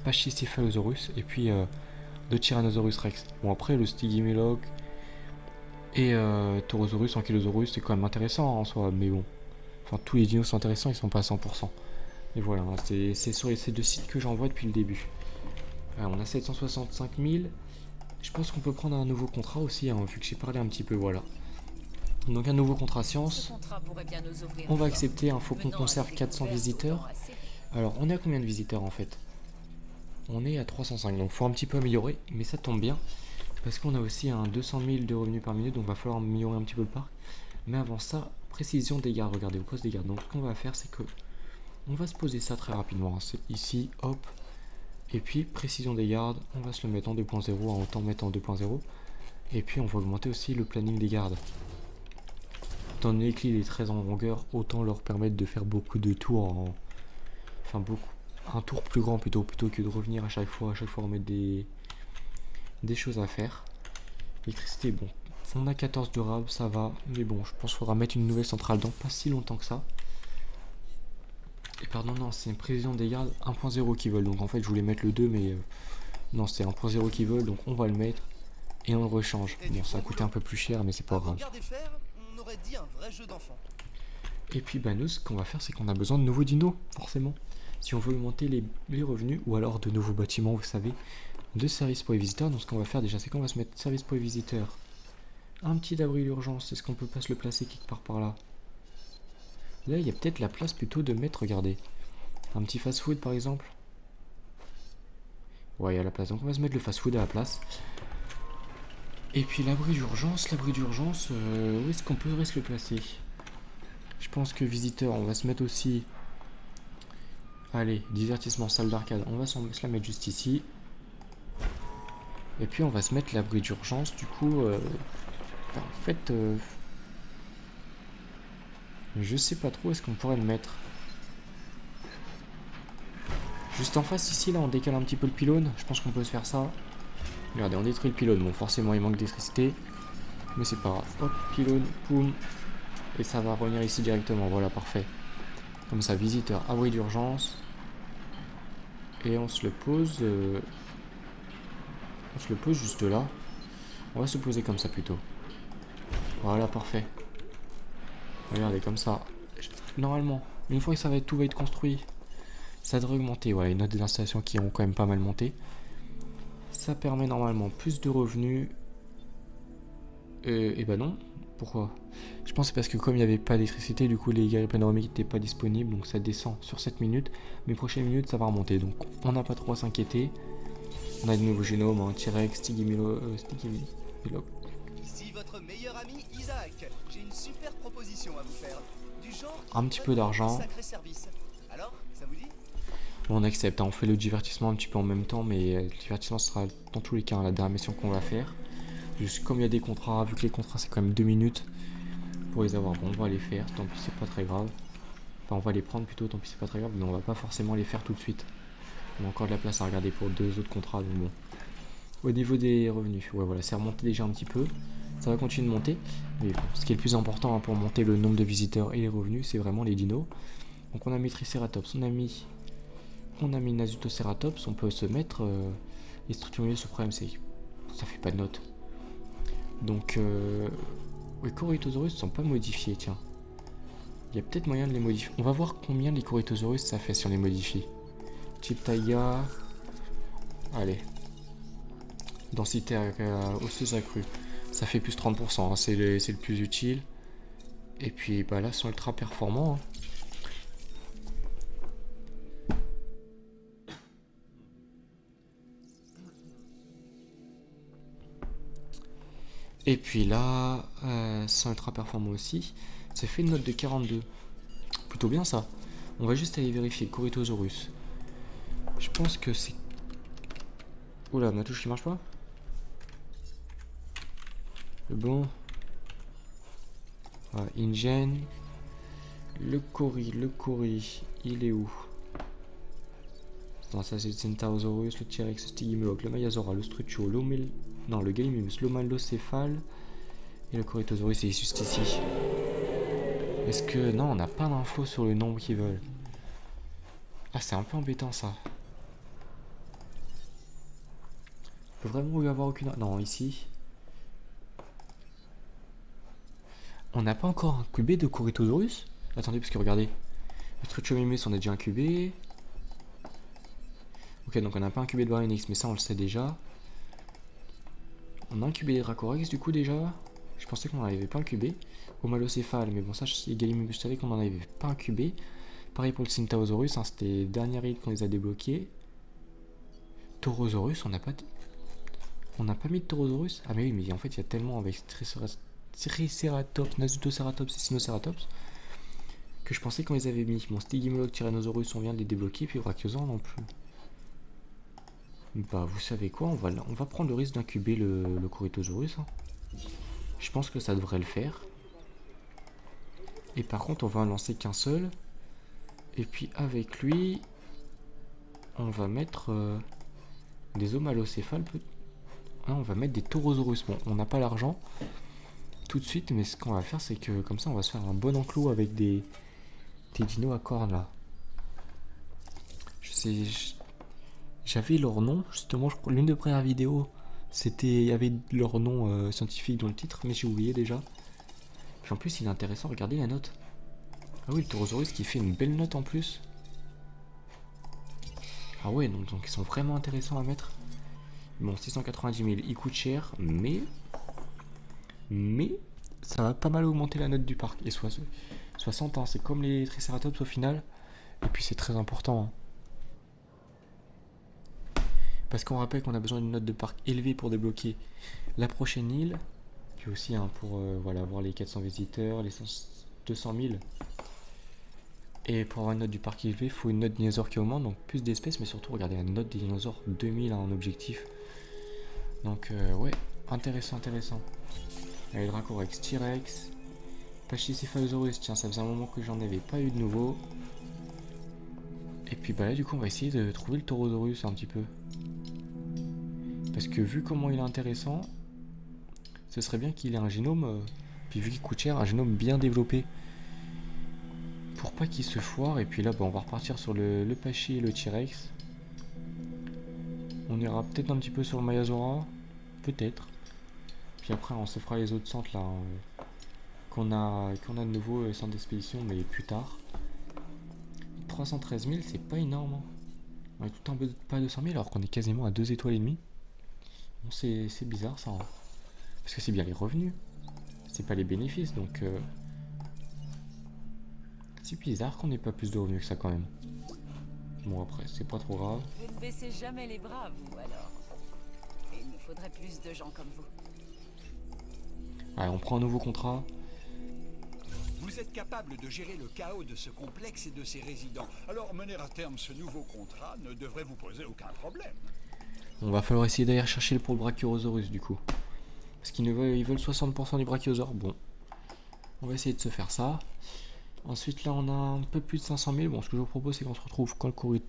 Pachycephalosaurus et puis de Tyrannosaurus Rex. Bon, après, le Stygimilok et Taurosaurus, Ankylosaurus, c'est quand même intéressant en soi, mais bon. Enfin, tous les dinos sont intéressants, ils sont pas à 100%. Et voilà, hein, c'est sur ces deux sites que j'envoie depuis le début. Alors, on a 765 000. Je pense qu'on peut prendre un nouveau contrat aussi, hein, vu que j'ai parlé un petit peu, voilà. Donc un nouveau contrat science. On va accepter, il faut qu'on conserve 400 visiteurs. Alors, on est à combien de visiteurs en fait? On est à 305, donc il faut un petit peu améliorer, mais ça tombe bien. Parce qu'on a aussi un 200 000 de revenus par minute, donc il va falloir améliorer un petit peu le parc. Mais avant ça, précision des gardes, regardez, au poste des gardes. Donc ce qu'on va faire, c'est que on va se poser ça très rapidement. C'est ici, hop. Et puis, précision des gardes, on va se le mettre en 2.0, autant mettre en 2.0. Et puis, on va augmenter aussi le planning des gardes. Étant donné que l'île est très en longueur, autant leur permettre de faire beaucoup de tours Enfin, un tour plus grand plutôt que de revenir à chaque fois remettre des choses à faire. L'électricité, bon. On a 14 de rab, ça va. Mais bon, je pense qu'il faudra mettre une nouvelle centrale dans pas si longtemps que ça. Et pardon, non, c'est une prévision des gardes 1.0 qui veulent. Donc en fait, je voulais mettre le 2, mais non, c'est 1.0 qui veulent. Donc on va le mettre et on le rechange. Bon, ça a coûté un peu plus cher, mais c'est pas grave. Regardez faire, on aurait dit un vrai jeu d'enfant. Et puis bah nous, ce qu'on va faire, c'est qu'on a besoin de nouveaux dinos, forcément. Si on veut augmenter les revenus, ou alors de nouveaux bâtiments, vous savez, de services pour les visiteurs. Donc ce qu'on va faire déjà, c'est qu'on va se mettre service pour les visiteurs. Un petit abri d'urgence, est-ce qu'on peut pas se le placer quelque part par là? Là, il y a peut-être la place plutôt de mettre, regardez. Un petit fast-food par exemple. Ouais, il y a la place. Donc on va se mettre le fast-food à la place. Et puis l'abri d'urgence, où est-ce qu'on pourrait se le placer? Je pense que visiteur, on va se mettre aussi... Allez, divertissement, salle d'arcade, on va se la mettre juste ici. Et puis on va se mettre l'abri d'urgence, du coup... en fait... je sais pas trop où est-ce qu'on pourrait le mettre. Juste en face ici, là, on décale un petit peu le pylône. Je pense qu'on peut se faire ça. Regardez, on détruit le pylône. Bon, forcément, il manque d'électricité. Mais c'est pas grave. Hop, pylône, poum. Et ça va revenir ici directement. Voilà, parfait. Comme ça, visiteur, abri d'urgence. Et on se le pose... on se le pose juste là. On va se poser comme ça plutôt. Voilà, parfait. Regardez, comme ça. Normalement, une fois que tout va être construit, ça devrait augmenter. Voilà, une note des installations qui ont quand même pas mal monté. Ça permet normalement plus de revenus. Et bah non. Pourquoi? Je pense que c'est parce que comme il n'y avait pas d'électricité, du coup les guerriers panoramiques n'étaient pas disponibles. Donc ça descend sur 7 minutes. Mais prochaines minutes, ça va remonter. Donc on n'a pas trop à s'inquiéter. On a de nouveaux génomes, hein, T-Rex, Stigimilo. Ici votre meilleur ami Isaac. J'ai une super proposition à vous faire. Du genre Un petit peu d'argent. sacré service. Alors, ça vous dit? On accepte, hein, on fait le divertissement un petit peu en même temps, mais le divertissement sera dans tous les cas la dernière mission qu'on va faire. Juste comme il y a des contrats, vu que les contrats c'est quand même 2 minutes pour les avoir, bon, on va les faire, tant pis c'est pas très grave. Enfin on va les prendre plutôt, tant pis c'est pas très grave, mais on va pas forcément les faire tout de suite. On a encore de la place à regarder pour 2 autres contrats, donc bon. Au niveau des revenus, ouais voilà, c'est remonté déjà un petit peu. Ça va continuer de monter, mais bon, ce qui est le plus important, hein, pour monter le nombre de visiteurs et les revenus, c'est vraiment les dinos. Donc on a mis Triceratops, on a mis Nasutoceratops, on peut se mettre les structures milieu Suprême, ça fait pas de note. Donc les Corythosaurus sont pas modifiés, tiens. Il y a peut-être moyen de les modifier. On va voir combien les Corythosaurus ça fait si on les modifie. Type Taiga. Allez. Densité osseuse accrue. Ça fait plus 30%, hein, c'est le plus utile. Et puis bah là, ils sont ultra performants. Hein. Et puis là, c'est ultra performant aussi. Ça fait une note de 42. Plutôt bien ça. On va juste aller vérifier. Corythosaurus. Je pense que c'est... Oula, ma touche qui marche pas. Bon. Voilà, InGen. Le Cory, il est où? Non, ça c'est le Centaurosaurus, le T-Rex, le Stygimoloch, le Maiasaura, le Struthio, le Gallimimus, l'Homalocéphale et le Corythosaurus est juste ici. Est-ce que... Non, on n'a pas d'infos sur le nombre qu'ils veulent. Ah, c'est un peu embêtant ça. Il peut vraiment y avoir aucune... Non, ici. On n'a pas encore incubé de Corythosaurus? Attendez, parce que regardez. Le Struthiomimus, on a déjà incubé. Ok, donc on n'a pas incubé de Baryonyx, mais ça on le sait déjà. On a incubé les Dracorex du coup déjà. Je pensais qu'on n'en avait pas incubé. Homalocéphale, mais bon ça je Gallimimus, je savais qu'on n'en avait pas incubé. Pareil pour le Centaurosaurus, hein, c'était les dernières rides qu'on les a débloqués. Taurosaurus, on n'a pas mis de Taurosaurus. Ah mais oui, mais en fait il y a tellement avec Triceratops, Nasutoceratops et Sinoceratops que je pensais qu'on les avait mis. Bon, Stygimoloch, Tyrannosaurus, on vient de les débloquer, puis Brachiosaur non plus. Bah vous savez quoi, on va prendre le risque d'incuber le Corythosaurus. Hein. Je pense que ça devrait le faire. Et par contre on va en lancer qu'un seul. Et puis avec lui, on va mettre des Homalocéphales. Ah, on va mettre des Taurosaurus. Bon, on n'a pas l'argent tout de suite, mais ce qu'on va faire c'est que comme ça on va se faire un bon enclos avec des dinos à cornes là. c'est... J'avais leur nom, justement, je crois, l'une des premières vidéos, il y avait leur nom scientifique dans le titre, mais j'ai oublié déjà. Puis en plus, il est intéressant, regardez la note. Ah oui, le Taurosaurus qui fait une belle note en plus. Ah ouais, donc ils sont vraiment intéressants à mettre. Bon, 690 000, il coûte cher, mais ça va pas mal augmenter la note du parc. Et 60 ans, c'est comme les Triceratops au final. Et puis c'est très important. Parce qu'on rappelle qu'on a besoin d'une note de parc élevée pour débloquer la prochaine île. Puis aussi pour voilà, avoir les 400 visiteurs, les 200 000. Et pour avoir une note du parc élevée, il faut une note dinosaure qui augmente, donc plus d'espèces, mais surtout regardez la note des dinosaures, 2000 en objectif. Donc ouais, intéressant. Allez, Dracorex, T-Rex, Pachycephalosaurus, tiens, ça faisait un moment que j'en avais pas eu de nouveau. Et puis bah là du coup on va essayer de trouver le Taurosaurus un petit peu. Parce que vu comment il est intéressant, ce serait bien qu'il ait un génome, puis vu qu'il coûte cher, un génome bien développé. Pour pas qu'il se foire, et puis là bah, on va repartir sur le Pachy et le T-Rex. On ira peut-être un petit peu sur le Maiasaura, peut-être. Puis après on se fera les autres centres là, qu'on a de nouveau centre d'expédition, mais plus tard. 313 000, c'est pas énorme. Hein. On est tout un peu pas 200 000 alors qu'on est quasiment à 2 étoiles et demie. Bon, c'est bizarre ça. Hein. Parce que c'est bien les revenus. C'est pas les bénéfices, donc... C'est bizarre qu'on n'ait pas plus de revenus que ça quand même. Bon après, c'est pas trop grave. Vous ne baissez jamais les bras, vous, alors. Il nous faudrait plus de gens comme vous. Allez, on prend un nouveau contrat. Vous êtes capable de gérer le chaos de ce complexe et de ses résidents. Alors mener à terme ce nouveau contrat ne devrait vous poser aucun problème. On va falloir essayer d'aller chercher pour le Brachiosaurus du coup. Parce qu'ils veulent 60% du Brachiosaure. Bon, on va essayer de se faire ça. Ensuite là on a un peu plus de 500 000. Bon, ce que je vous propose c'est qu'on se retrouve quand le Corythosaurus...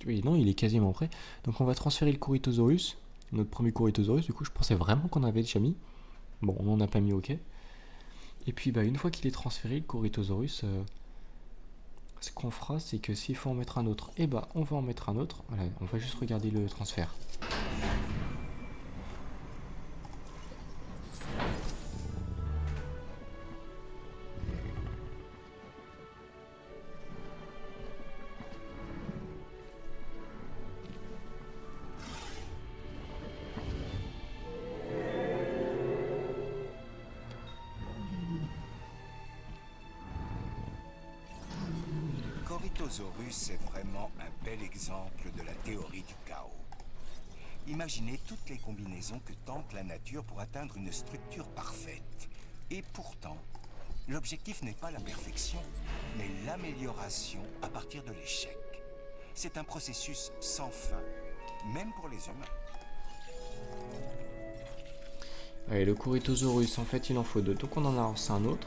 Oui, non, il est quasiment prêt. Donc on va transférer le Corythosaurus. Notre premier Corythosaurus, du coup je pensais vraiment qu'on avait déjà mis. Bon, on n'en a pas mis, ok. Et puis bah, une fois qu'il est transféré, le Corythosaurus, ce qu'on fera c'est que s'il faut en mettre un autre, et bah on va en mettre un autre. Voilà, on va juste regarder le transfert. Corythosaurus est vraiment un bel exemple de la théorie du chaos. Imaginez toutes les combinaisons que tente la nature pour atteindre une structure parfaite. Et pourtant, l'objectif n'est pas la perfection, mais l'amélioration à partir de l'échec. C'est un processus sans fin, même pour les humains. Allez, le Corythosaurus, en fait il en faut deux, donc on en a lancé un autre.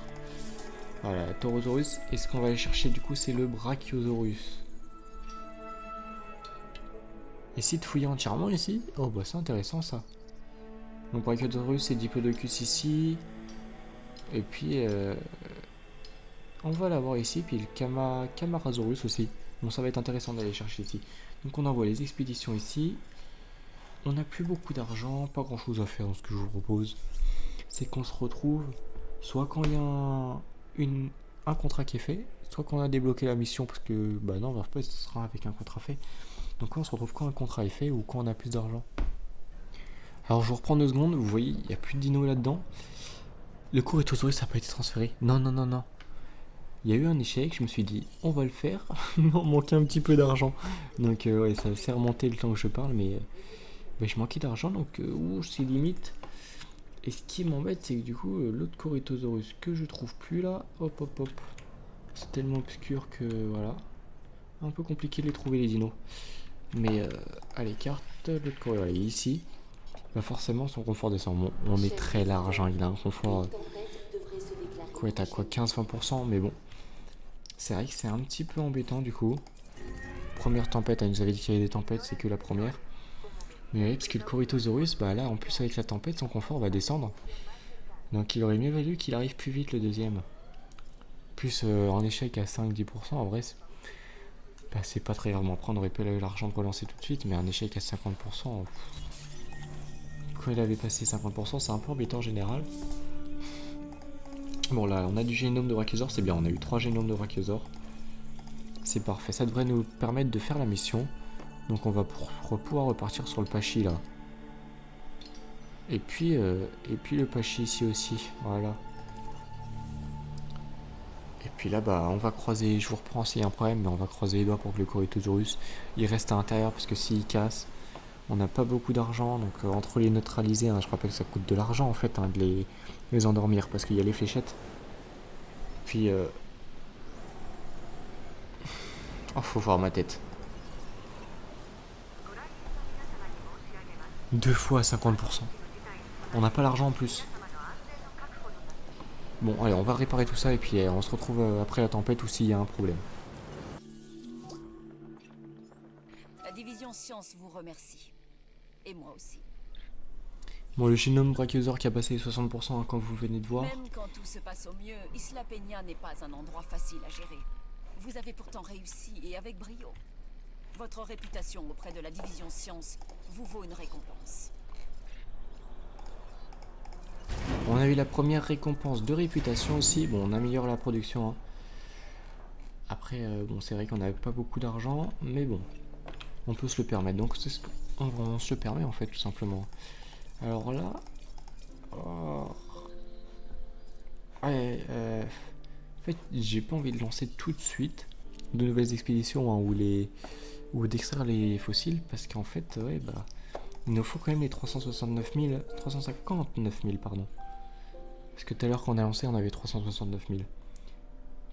Voilà, Taurosaurus, et ce qu'on va aller chercher du coup c'est le Brachiosaurus. Essayer de fouiller entièrement ici. Oh bah c'est intéressant ça. Donc Brachiosaurus c'est Diplodocus ici. Et puis on va l'avoir ici, puis le Camarasaurus aussi. Bon ça va être intéressant d'aller chercher ici. Donc on envoie les expéditions ici. On n'a plus beaucoup d'argent, pas grand chose à faire. Donc ce que je vous propose c'est qu'on se retrouve soit quand il y a un contrat qui est fait, soit qu'on a débloqué la mission, parce que bah non, ce sera avec un contrat fait. Donc on se retrouve quand un contrat est fait ou quand on a plus d'argent. Alors je vous reprends 2 secondes, vous voyez, il n'y a plus de dino là-dedans. Le Corythosaurus ça n'a pas été transféré. Non. Il y a eu un échec, je me suis dit, on va le faire. Il m'en manquait un petit peu d'argent. Donc ouais, ça s'est remonté le temps que je parle, mais je manquais d'argent, donc c'est limite. Et ce qui m'embête, c'est que du coup, l'autre Corythosaurus que je trouve plus là, hop, c'est tellement obscur que voilà, un peu compliqué de les trouver les dinos. Mais allez, carte, l'autre Corythosaurus, il est ici. Bah forcément, son confort descend. Bon, on est très large, hein, il a un confort. Quoi, t'as quoi, 15-20%, mais bon. C'est vrai que c'est un petit peu embêtant du coup. Première tempête, elle nous avait dit qu'il y avait des tempêtes, c'est que la première. Mais oui, parce que le Corythosaurus, bah là, en plus avec la tempête, son confort va descendre. Donc il aurait mieux valu qu'il arrive plus vite le deuxième. Plus en échec à 5-10%, en vrai, Bah, c'est pas très grave. Après, on aurait pas eu l'argent de relancer tout de suite, mais un échec à 50%. Quand il avait passé 50%, c'est un peu embêtant en général. Bon, là, on a du génome de Brachiosaure, c'est bien. On a eu 3 génomes de Brachiosaure. C'est parfait. Ça devrait nous permettre de faire la mission. Donc, on va pouvoir repartir sur le Pachi là. Et puis le Pachi ici aussi. Voilà. Et puis là, bah, on va croiser. Je vous reprends s'il y a un problème, mais on va croiser les doigts pour que le Corythosaurus il reste à l'intérieur parce que s'il casse, on n'a pas beaucoup d'argent. Donc, entre les neutraliser, hein, je rappelle que ça coûte de l'argent en fait, hein, de les endormir parce qu'il y a les fléchettes. Puis, oh, faut voir ma tête. 2 fois à 50%. On n'a pas l'argent en plus. Bon, allez, on va réparer tout ça et puis on se retrouve après la tempête ou s'il y a un problème. La division science vous remercie. Et moi aussi. Bon, le génome Brachiosaure qui a passé les 60% hein, quand vous venez de voir. Même quand tout se passe au mieux, Isla Peña n'est pas un endroit facile à gérer. Vous avez pourtant réussi et avec brio. Votre réputation auprès de la division science vous vaut une récompense. On a eu la première récompense de réputation aussi. Bon, on améliore la production. Hein. Après, bon, c'est vrai qu'on n'avait pas beaucoup d'argent, mais bon, on peut se le permettre. Donc, c'est ce qu'on se le permet en fait, tout simplement. Alors là, ouais, en fait, j'ai pas envie de lancer tout de suite de nouvelles expéditions hein, ou d'extraire les fossiles parce qu'en fait, ouais, bah, il nous faut quand même les 359 000, 359 000, pardon. Parce que tout à l'heure, quand on a lancé, on avait 369 000.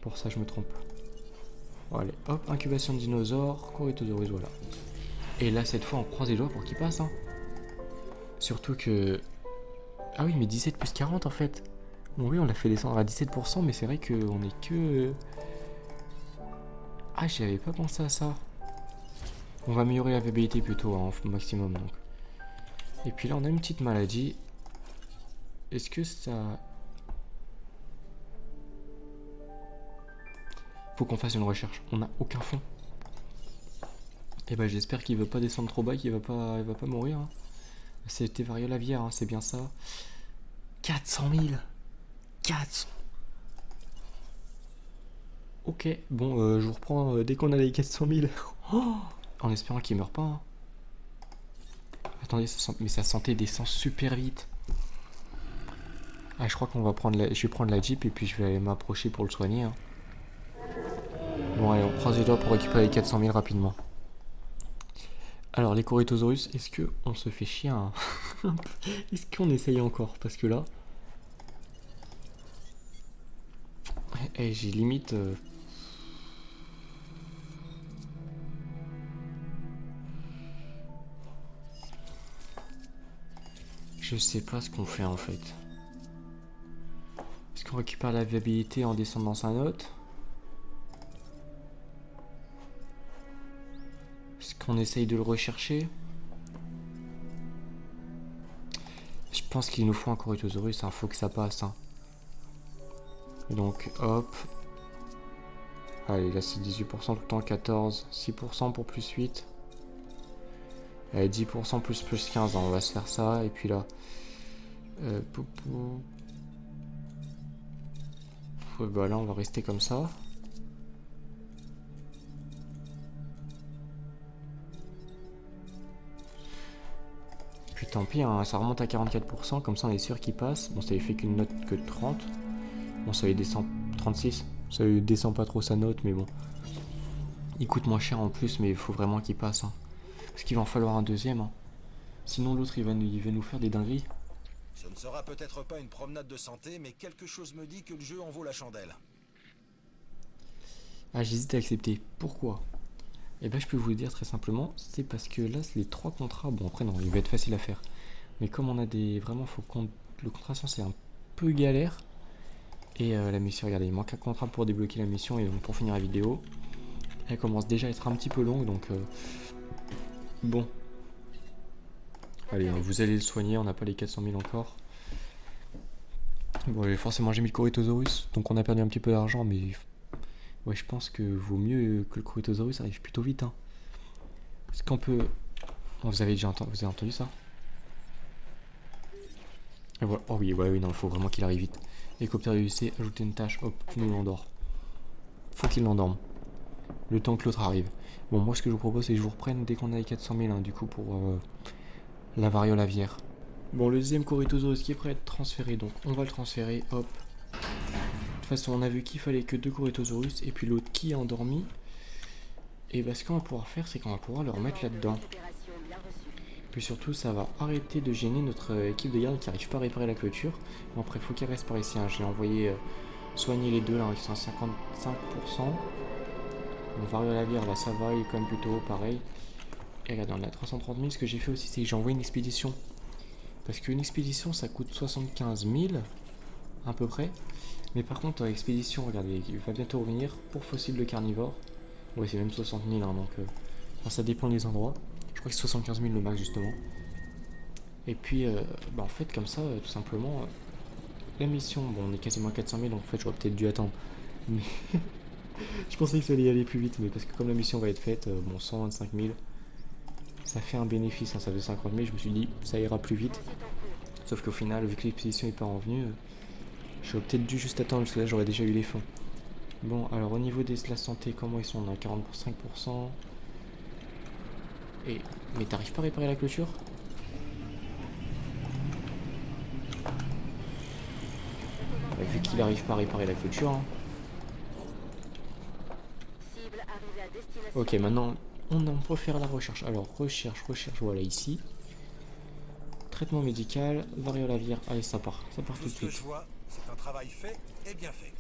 Pour ça, je me trompe. Bon, allez, hop, incubation de dinosaures, Corythosaurus, voilà. Et là, cette fois, on croise les doigts pour qu'il passe. Hein. Surtout que... Ah oui, mais 17 plus 40, en fait. Bon, oui, on l'a fait descendre à 17%, mais c'est vrai qu'on est que... Ah, j'avais pas pensé à ça. On va améliorer la viabilité plutôt, hein, au maximum, donc. Et puis là, on a une petite maladie. Est-ce que ça... Faut qu'on fasse une recherche. On n'a aucun fond. Et bah j'espère qu'il veut pas descendre trop bas, qu'il va pas mourir. Hein. C'était variolavière, hein, c'est bien ça. 400 000. 400. Ok, bon, je vous reprends dès qu'on a les 400 000. Oh, en espérant qu'il meurt pas. Hein. Attendez, mais sa santé descend super vite. Ah, je crois qu'on va prendre je vais prendre la Jeep et puis je vais aller m'approcher pour le soigner. Hein. Bon, allez, on croise les doigts pour récupérer les 400 000 rapidement. Alors, les Corythosaurus, est-ce qu'on se fait chier hein. Est-ce qu'on essaye encore? Parce que là... j'ai limite... Je sais pas ce qu'on fait en fait. Est-ce qu'on récupère la viabilité en descendant sa note? Est-ce qu'on essaye de le rechercher? Je pense qu'il nous faut un Corythosaurus, il faut que ça passe. Hein. Donc hop. Allez, là c'est 18% tout le temps, 14, 6% pour plus 8. Allez, 10% plus 15, on va se faire ça. Et puis là... bah là on va rester comme ça. Puis tant pis, hein, ça remonte à 44%, comme ça on est sûr qu'il passe. Bon, ça lui fait qu'une note que 30. Bon, ça lui descend 36. Ça lui descend pas trop sa note, mais bon. Il coûte moins cher en plus, mais il faut vraiment qu'il passe. Hein. Parce qu'il va en falloir un deuxième. Hein. Sinon l'autre il va nous faire des dingueries. Ce ne sera peut-être pas une promenade de santé, mais quelque chose me dit que le jeu en vaut la chandelle. Ah, j'hésite à accepter. Pourquoi? Eh ben, je peux vous le dire très simplement, c'est parce que là, c'est les 3 contrats. Bon, après, non, il va être facile à faire. Mais comme on a des... Vraiment, faut qu'on... Le contrat science c'est un peu galère. Et la mission, regardez, il manque un contrat pour débloquer la mission et donc pour finir la vidéo. Elle commence déjà à être un petit peu longue, donc... Bon. Allez, vous allez le soigner, on n'a pas les 400 000 encore. Bon, forcément, j'ai mis le Corythosaurus, donc on a perdu un petit peu d'argent, mais... Ouais, je pense que vaut mieux que le Corythosaurus arrive plutôt vite. Hein. Est-ce qu'on peut... Oh, vous avez entendu ça? Et voilà. Oh oui, ouais, oui, non, il faut vraiment qu'il arrive vite. Hélicoptère UC, ajouter une tâche, hop, tu nous l'endors. Faut qu'il l'endorme. Le temps que l'autre arrive. Bon, moi, ce que je vous propose, c'est que je vous reprenne dès qu'on a les 400 000, hein, du coup, pour la variole aviaire. Bon, le deuxième Corythosaurus qui est prêt à être transféré, donc on va le transférer, hop. De toute façon, on a vu qu'il fallait que 2 Corythosaurus, et puis l'autre qui est endormi. Et bah, ce qu'on va pouvoir faire, c'est qu'on va pouvoir le remettre là-dedans. Puis surtout, ça va arrêter de gêner notre équipe de garde qui n'arrive pas à réparer la clôture. Bon, après, il faut qu'elle reste par ici. Hein. J'ai envoyé soigner les deux là, qui sont à 55%. Bon, variole aviaire, là, ça va, il est quand même plutôt haut, pareil. Et regardez, on est à 330 000. Ce que j'ai fait aussi, c'est que j'ai envoyé une expédition. Parce qu'une expédition, ça coûte 75 000, à peu près. Mais par contre, expédition, regardez, il va bientôt revenir pour fossile de carnivore. Ouais, c'est même 60 000, hein, donc enfin, ça dépend des endroits. Je crois que c'est 75 000 le max, justement. Et puis, bah, en fait, comme ça, tout simplement, la mission, bon, on est quasiment à 400 000, donc en fait, j'aurais peut-être dû attendre. Mais je pensais qu'il fallait y aller plus vite, mais parce que comme la mission va être faite, bon, 125 000, ça fait un bénéfice, hein, ça fait 50 000, je me suis dit, ça ira plus vite. Sauf qu'au final, vu que l'expédition n'est pas revenue, j'aurais peut-être dû juste attendre, parce que là, j'aurais déjà eu les fonds. Bon, alors au niveau de la santé, comment ils sont? On a 45%. Et... Mais t'arrives pas à réparer la clôture? Bah, vu qu'il arrive pas à réparer la clôture. Hein. Ok, maintenant, on peut faire la recherche. Alors, recherche, voilà ici. Traitement médical, variole aviaire. Allez, ça part tout de suite. Ce que je vois, c'est un travail fait et bien fait.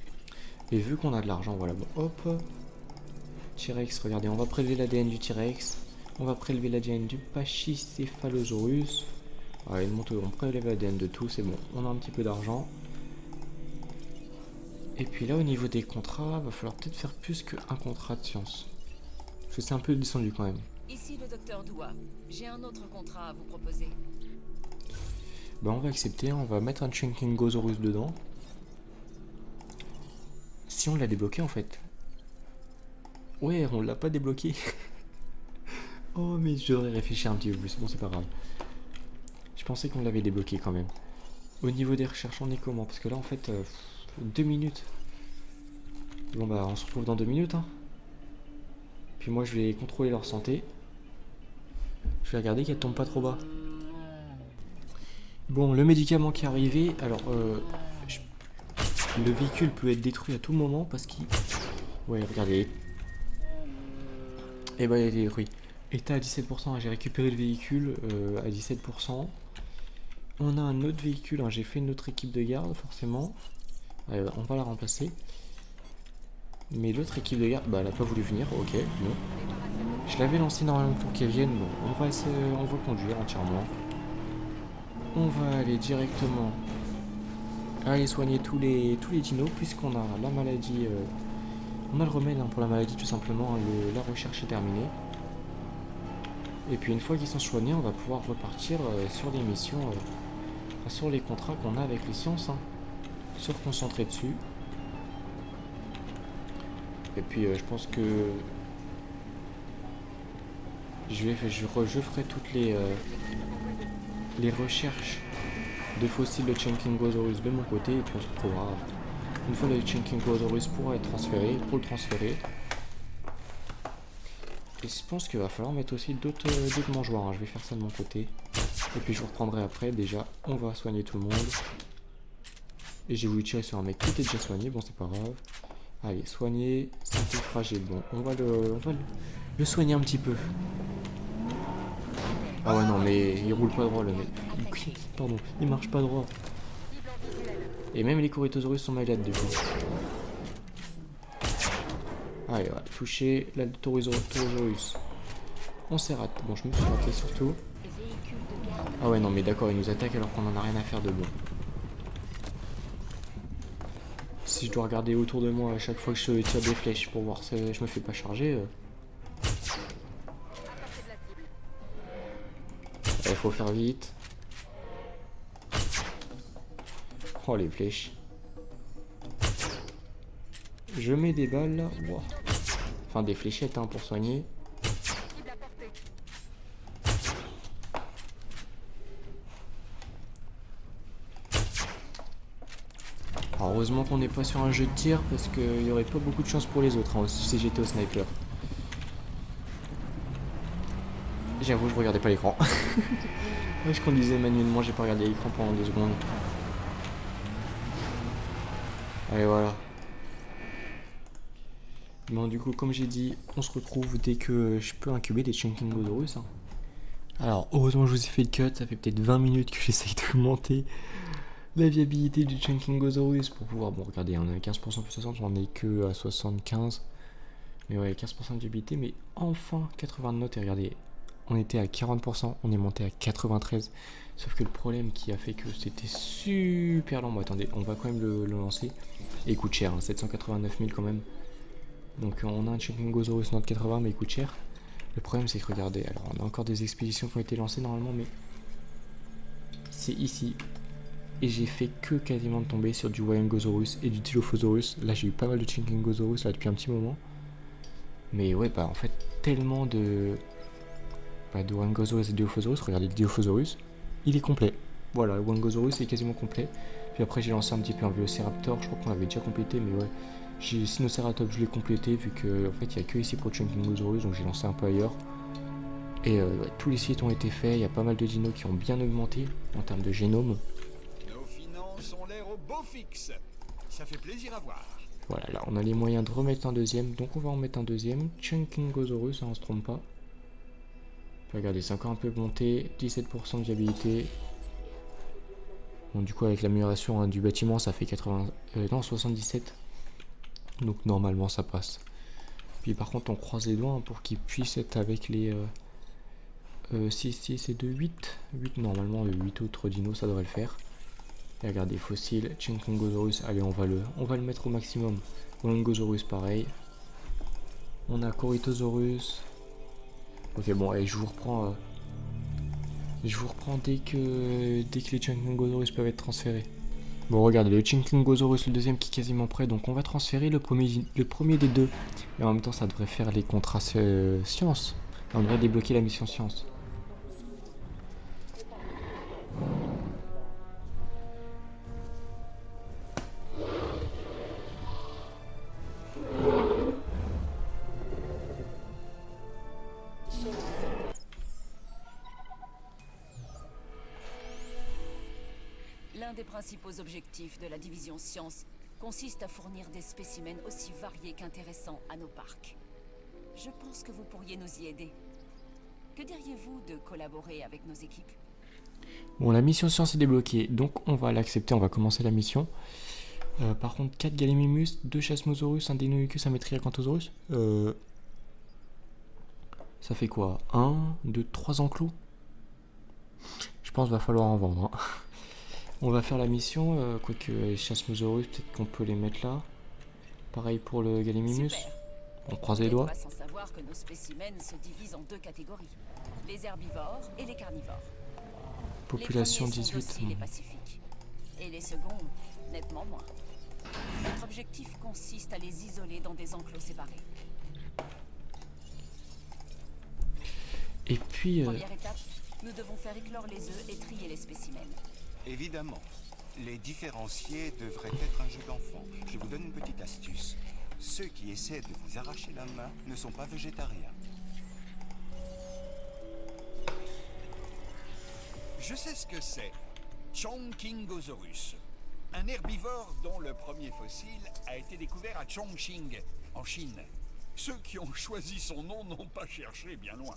Et vu qu'on a de l'argent, voilà, bon, hop. T-Rex, regardez, on va prélever l'ADN du T-Rex. On va prélever l'ADN du Pachycephalosaurus. Allez, on prélève l'ADN de tout, c'est bon. On a un petit peu d'argent. Et puis là, au niveau des contrats, va falloir peut-être faire plus qu'un contrat de science. Parce que c'est un peu descendu quand même. Ici le docteur Doua. J'ai un autre contrat à vous proposer. Bah, on va accepter, on va mettre un Chinkingosaurus dedans. Si on l'a débloqué en fait. Ouais, on l'a pas débloqué. Oh, mais je devrais réfléchir un petit peu plus. Bon, c'est pas grave. Je pensais qu'on l'avait débloqué quand même. Au niveau des recherches, on est comment? Parce que là, en fait, 2 minutes. Bon, bah, on se retrouve dans 2 minutes. Hein. Puis moi, je vais contrôler leur santé. Je vais regarder qu'elle tombe pas trop bas. Bon, le médicament qui est arrivé. Alors, le véhicule peut être détruit à tout moment parce qu'il... Ouais, regardez. Et bah, il a été détruit. État à 17%, j'ai récupéré le véhicule à 17%. On a un autre véhicule, hein, j'ai fait une autre équipe de garde, forcément. On va la remplacer. Mais l'autre équipe de garde, bah, elle a pas voulu venir, ok, bon. Je l'avais lancé normalement pour qu'elle vienne, bon, on va essayer, on va conduire entièrement. On va aller directement aller soigner tous les dinos, puisqu'on a la maladie, on a le remède hein, pour la maladie tout simplement, la recherche est terminée. Et puis une fois qu'ils sont soignés, on va pouvoir repartir sur des missions, sur les contrats qu'on a avec les sciences, hein, se reconcentrer dessus. Et puis je pense que je ferai toutes les recherches de fossiles de Chinkingosaurus de mon côté, et puis on se retrouvera une fois le Chinkingosaurus pourra être transféré, pour le transférer. Et je pense qu'il va falloir mettre aussi d'autres mangeoires, hein. Je vais faire ça de mon côté. Et puis je vous reprendrai après, déjà on va soigner tout le monde. Et j'ai voulu tirer sur un mec qui était déjà soigné, bon c'est pas grave. Allez, soigner, santé fragile, bon on va le soigner un petit peu. Ah ouais non mais il roule pas droit le mec. Pardon, il marche pas droit. Et même les Corythosaurus sont malades du coup. Allez, voilà, toucher la Taurosaurus. On s'est raté. Bon, je me suis raté surtout. Ah ouais, non, mais d'accord, il nous attaque alors qu'on en a rien à faire de bon. Si je dois regarder autour de moi à chaque fois que je tire des flèches pour voir si je me fais pas charger. Il faut faire vite. Oh, les flèches. Je mets des balles là. Wow. Enfin des fléchettes hein, pour soigner. Alors heureusement qu'on n'est pas sur un jeu de tir parce qu'il n'y aurait pas beaucoup de chance pour les autres hein, si j'étais au sniper. J'avoue, je regardais pas l'écran. Je conduisais manuellement, j'ai pas regardé l'écran pendant 2 secondes. Allez, voilà. Bon, du coup, comme j'ai dit, on se retrouve dès que je peux incuber des Chunking Gosaurus. Hein. Alors, heureusement, je vous ai fait le cut. Ça fait peut-être 20 minutes que j'essaye d'augmenter la viabilité du Chunking Gosaurus pour pouvoir. Bon, regardez, on est à 15% plus 60, j'en ai que à 75. Mais ouais, 15% de viabilité, mais enfin 80 de notes. Et regardez, on était à 40%, on est monté à 93. Sauf que le problème qui a fait que c'était super lent. Bon, attendez, on va quand même le lancer. Et il coûte cher, hein, 789 000 quand même. Donc on a un Chunking Gosaurus Note 80, mais il coûte cher. Le problème c'est que regardez, alors on a encore des expéditions qui ont été lancées normalement, mais c'est ici. Et j'ai fait que quasiment de tomber sur du Wyangosaurus et du Dilophosaurus. Là j'ai eu pas mal de Chunking Gosaurus là depuis un petit moment. Mais ouais, bah en fait tellement de Wyangosaurus et Dilophosaurus. Regardez le Dilophosaurus, il est complet. Voilà, le Wyangosaurus est quasiment complet. Puis après j'ai lancé un petit peu un Velociraptor, je crois qu'on l'avait déjà complété, mais ouais. J'ai Sinoceratops, je l'ai complété vu que en fait il n'y a que ici pour Chunking Gosaurus, donc j'ai lancé un peu ailleurs. Et ouais, tous les sites ont été faits, il y a pas mal de dinos qui ont bien augmenté en termes de génome. Nos finances ont l'air au beau fixe. Ça fait plaisir à voir. Voilà, là on a les moyens de remettre un deuxième, donc on va en mettre un deuxième. Chunking Gosaurus, hein, on se trompe pas. Puis regardez, c'est encore un peu monté, 17% de viabilité. Bon, du coup avec l'amélioration hein, du bâtiment, ça fait 77. Donc normalement ça passe. Puis par contre on croise les doigts hein, pour qu'il puisse être avec les 6 et 2, 8. 8 normalement, le 8 autres dinos ça devrait le faire. Et regardez, fossiles, Chunking Gosaurus, allez on va le mettre au maximum. Wyangosaurus pareil. On a Corythosaurus. Ok bon allez je vous reprends dès que les Chunking Gosaurus peuvent être transférés. Bon regardez, le Chunking Gosaurus, le deuxième qui est quasiment prêt, donc on va transférer le premier des deux. Et en même temps ça devrait faire les contrats sciences. On devrait débloquer la mission science. L'un des principaux objectifs de la division sciences consiste à fournir des spécimens aussi variés qu'intéressants à nos parcs. Je pense que vous pourriez nous y aider. Que diriez-vous de collaborer avec nos équipes? Bon, la mission science est débloquée, donc on va l'accepter, on va commencer la mission. Par contre, 4 Gallimimus, 2 Chasmosaurus, 1 Deinonychus, un Metriacanthosaurus. Ça fait quoi? 1, 2, 3 enclos? Je pense qu'il va falloir en vendre. Hein. On va faire la mission, quoique les Chasmosaurus, peut-être qu'on peut les mettre là. Pareil pour le Gallimimus. Super. On croise les doigts. Pas sans savoir que nos spécimens se divisent en 2 catégories. Les herbivores et les carnivores. Population les premiers sont 18. dociles et pacifiques. Et les seconds, nettement moins. Notre objectif consiste à les isoler dans des enclos séparés. Et puis... Première étape, nous devons faire éclore les œufs et trier les spécimens. Évidemment, les différencier devrait être un jeu d'enfant. Je vous donne une petite astuce. Ceux qui essaient de vous arracher la main ne sont pas végétariens. Je sais ce que c'est. Chungking Gosaurus. Un herbivore dont le premier fossile a été découvert à Chongqing, en Chine. Ceux qui ont choisi son nom n'ont pas cherché bien loin.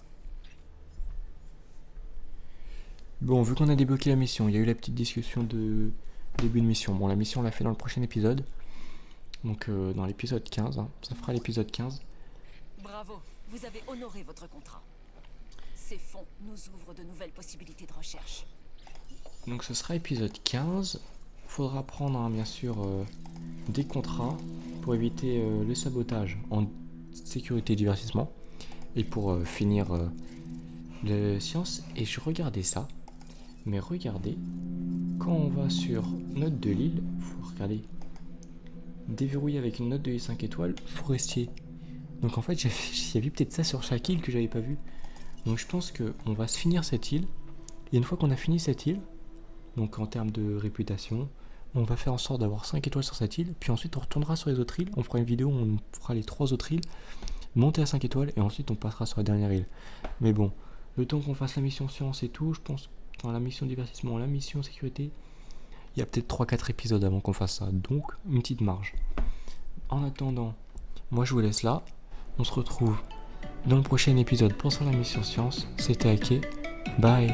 Bon, vu qu'on a débloqué la mission, il y a eu la petite discussion de début de mission. Bon, la mission on l'a fait dans le prochain épisode. Donc dans l'épisode 15, hein. Ça fera l'épisode 15. Bravo, vous avez honoré votre contrat. Ces fonds nous ouvrent de nouvelles possibilités de recherche. Donc ce sera épisode 15. Faudra prendre hein, bien sûr des contrats pour éviter le sabotage en sécurité et divertissement. Et pour finir les sciences. Et je regardais ça. Mais regardez, quand on va sur note de l'île, faut regarder. déverrouillé avec une note de 5 étoiles, forestier. Donc en fait, il y avait peut-être ça sur chaque île que j'avais pas vu. Donc je pense qu'on va se finir cette île. Et une fois qu'on a fini cette île, donc en termes de réputation, on va faire en sorte d'avoir 5 étoiles sur cette île. Puis ensuite, on retournera sur les autres îles. On fera une vidéo où on fera les 3 autres îles, monter à 5 étoiles, et ensuite on passera sur la dernière île. Mais bon, le temps qu'on fasse la mission science et tout, je pense dans la mission divertissement, la mission sécurité, il y a peut-être 3-4 épisodes avant qu'on fasse ça. Donc, une petite marge. En attendant, moi je vous laisse là. On se retrouve dans le prochain épisode pour la mission science. C'était Ake. Bye.